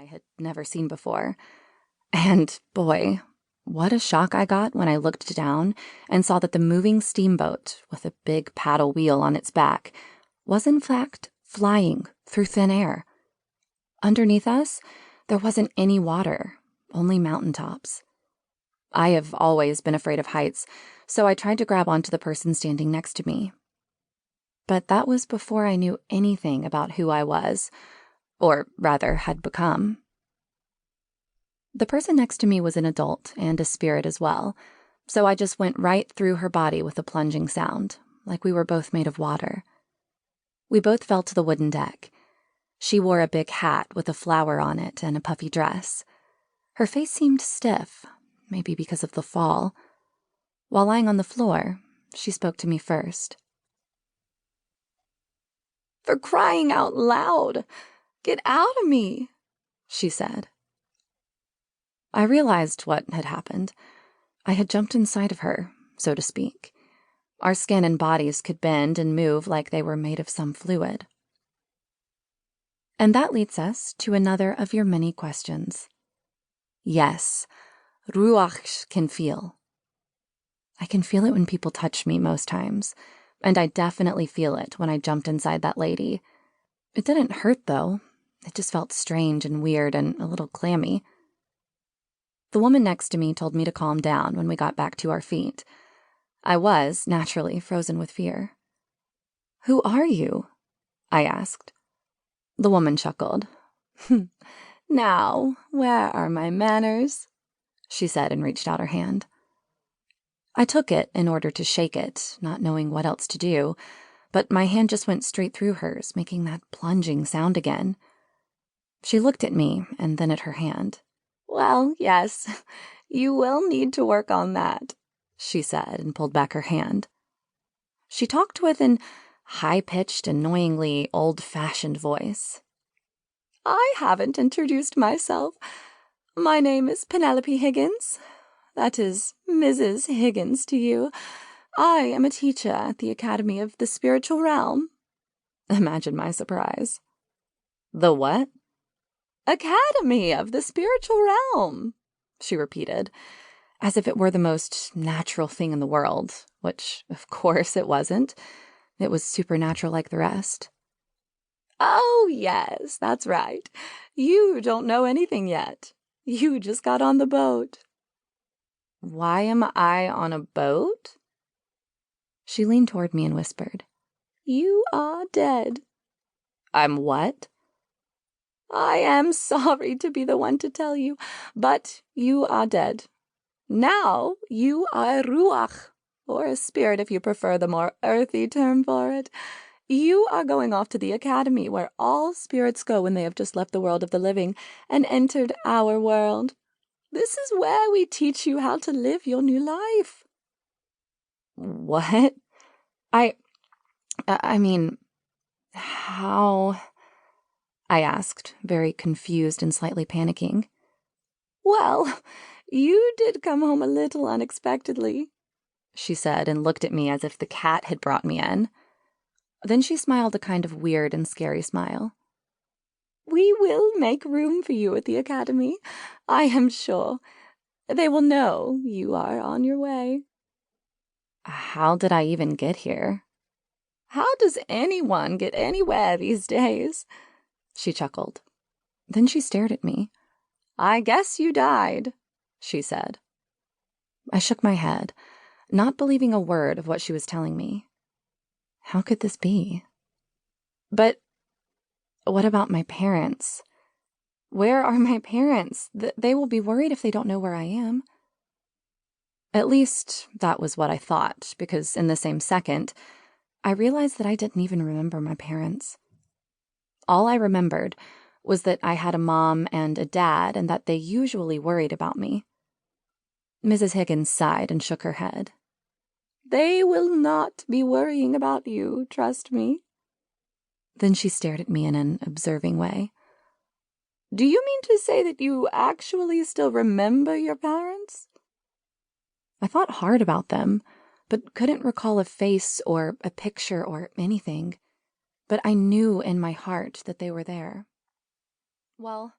had never seen before. And boy, what a shock I got when I looked down and saw that the moving steamboat, with a big paddle wheel on its back, was in fact flying through thin air. Underneath us, there wasn't any water, only mountaintops. I have always been afraid of heights, so I tried to grab onto the person standing next to me. But that was before I knew anything about who I was, or rather had become. The person next to me was an adult and a spirit as well, so I just went right through her body with a plunging sound, like we were both made of water. We both fell to the wooden deck. She wore a big hat with a flower on it and a puffy dress. Her face seemed stiff, maybe because of the fall. While lying on the floor, she spoke to me first. "For crying out loud! Get out of me!" she said. I realized what had happened. I had jumped inside of her, so to speak. Our skin and bodies could bend and move like they were made of some fluid. And that leads us to another of your many questions. Yes, Ruach can feel. I can feel it when people touch me most times, and I definitely feel it when I jumped inside that lady. It didn't hurt, though. It just felt strange and weird and a little clammy. The woman next to me told me to calm down when we got back to our feet. I was, naturally, frozen with fear. "Who are you?" I asked. The woman chuckled. "Now, where are my manners?" she said and reached out her hand. I took it in order to shake it, not knowing what else to do, but my hand just went straight through hers, making that plunging sound again. She looked at me and then at her hand. "Well, yes, you will need to work on that," she said and pulled back her hand. She talked with an high-pitched, annoyingly old-fashioned voice. "I haven't introduced myself. My name is Penelope Higgins. That is Mrs. Higgins to you. I am a teacher at the Academy of the Spiritual Realm." Imagine my surprise. "The what?" "Academy of the Spiritual Realm," she repeated, as if it were the most natural thing in the world, which, of course, it wasn't. It was supernatural like the rest. "Oh, yes, that's right. You don't know anything yet. You just got on the boat." "Why am I on a boat?" She leaned toward me and whispered. "You are dead." "I'm what?" "I am sorry to be the one to tell you, but you are dead. Now you are a ruach, or a spirit if you prefer the more earthy term for it. You are going off to the academy where all spirits go when they have just left the world of the living and entered our world. This is where we teach you how to live your new life." "What? I mean, how?" I asked, very confused and slightly panicking. "Well, you did come home a little unexpectedly," she said and looked at me as if the cat had brought me in. Then she smiled a kind of weird and scary smile. "We will make room for you at the academy, I am sure. They will know you are on your way." How did I even get here? "How does anyone get anywhere these days?" She chuckled. Then she stared at me. "I guess you died," she said. I shook my head, not believing a word of what she was telling me. How could this be? But what about my parents? Where are my parents? They will be worried if they don't know where I am. At least that was what I thought, because in the same second, I realized that I didn't even remember my parents. All I remembered was that I had a mom and a dad and that they usually worried about me. Mrs. Higgins sighed and shook her head. "They will not be worrying about you, trust me." Then she stared at me in an observing way. "Do you mean to say that you actually still remember your parents?" I thought hard about them, but couldn't recall a face or a picture or anything. But I knew in my heart that they were there. "Well,